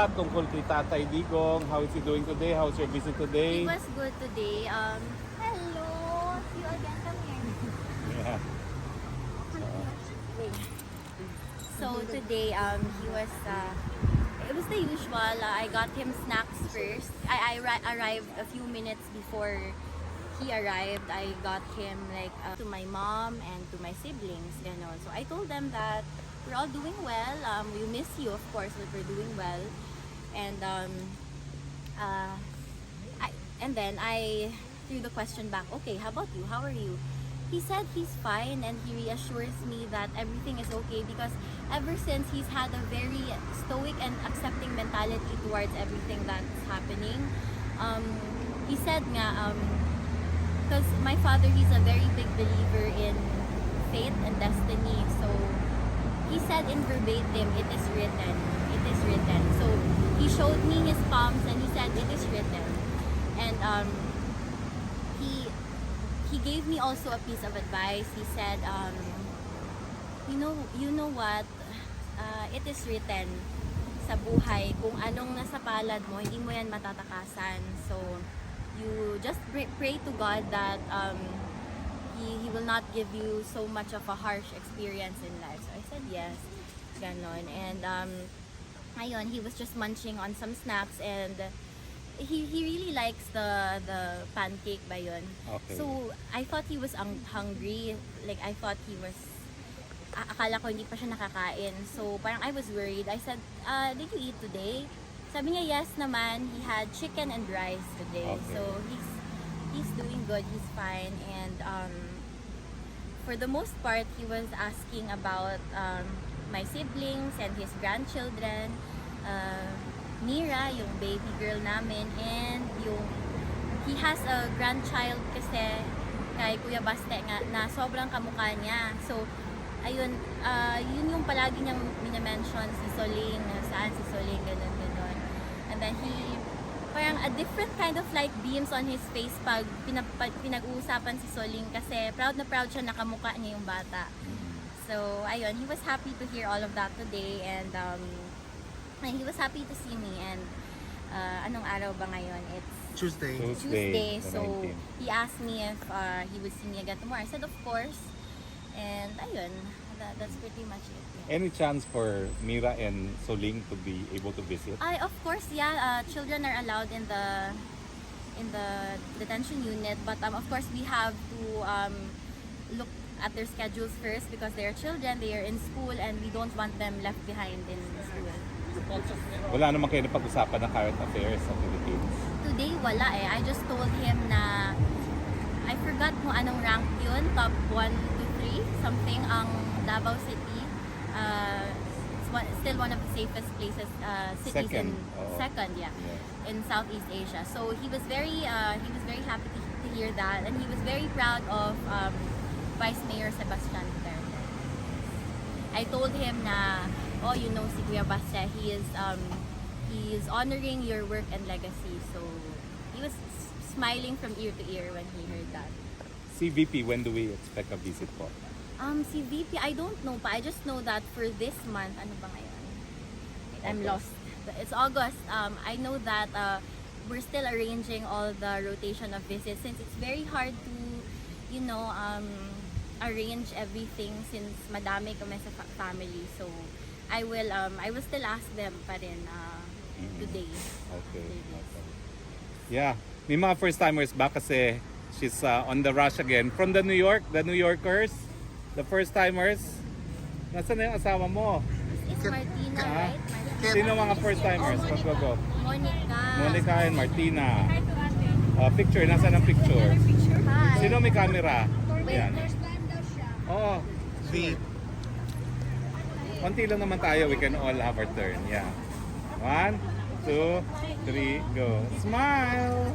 balita tungkol kay Tatay Digong. How is he doing today? How's your visit He today? was good today. Hello. See you again. Come here. Yeah. Wait. So today, he was. It was the usual. I got him snacks first. I arrived a few minutes before he arrived. I got him to my mom and to my siblings. Ganon. So I told them that we're all doing well. We miss you, of course, but we're doing well. And then I threw the question back. Okay, how about you? How are you? He said he's fine, and he reassures me that everything is okay because ever since he's had a very stoic and accepting mentality towards everything that's happening. He said nga, because my father, he's a very big believer in fate and destiny. So he said in verbatim, it is written. It is written. So he showed me his palms and he said, it is written. And he gave me also a piece of advice. He said, you know what? It is written sa buhay. Kung anong nasa palad mo, hindi mo yan matatakasan. So you just pray to God that He will not give you so much of a harsh experience in life. So I said yes, ganon. And ayun, he was just munching on some snacks and he really likes the pancake ba yun. Okay. So I thought he was hungry. Like I thought he was, akala ko hindi pa siya nakakain. So parang I was worried. I said, did you eat today? Sabi niya yes naman. He had chicken and rice today. Okay. So he's doing good. He's fine. And for the most part, he was asking about my siblings and his grandchildren. Mira, yung baby girl namin, and he has a grandchild kasi kay Kuya Baste nga na sobrang kamukha niya. So ayun, yun yung palagi niyang minamention, si Soling, saan si Soling, ganun. And then he, parang a different kind of like beams on his face pag pinag-uusapan si Soling kasi proud na proud siya na kamukha niya yung bata. So ayun, he was happy to hear all of that today, and he was happy to see me. And anong araw ba ngayon? It's Tuesday. the So 19th. he asked me if he would see me again tomorrow. I said of course. And ayun, that's pretty much it. Yeah. Any chance for Mira and Soling to be able to visit? Of course, yeah. Children are allowed in the detention unit, but of course we have to look at their schedules first because they are children, they are in school, and we don't want them left behind in school. Wala naman kayo napag-usapan ng current affairs sa Philippines? Today, wala eh. I just told him na I forgot kung anong rank yun, top 1 to 3, something, ang Davao City. It's still one of the safest places, cities Second. second, yeah, in Southeast Asia. So he was very happy to hear that, and he was very proud of Vice Mayor Sebastian Duterte. I told him na, oh, you know, si Kuya Baste, he is honoring your work and legacy. So he was smiling from ear to ear when he heard that. Si VP, when do we expect a visit po? Si VP, I don't know pa. I just know that for this month, ano ba ngayon? Wait, I'm August. lost. It's August. I know that we're still arranging all the rotation of visits since it's very hard to, you know, arrange everything since madami kami sa family. So I will still ask them pa rin today. Okay. Yeah. May mga first-timers ba kasi she's on the rush again from the New Yorkers, the first-timers. Nasaan na yung asawa mo? It's Martina, Ah. right? Martina. Sino mga first-timers? Go. Monica. Monica and Martina. Picture, nasaan ang picture? Hi. Sino may camera? Yan. First time daw siya. Oo. Konti lang naman tayo, we can all have our turn. Yeah. 1, 2, 3, go. Smile!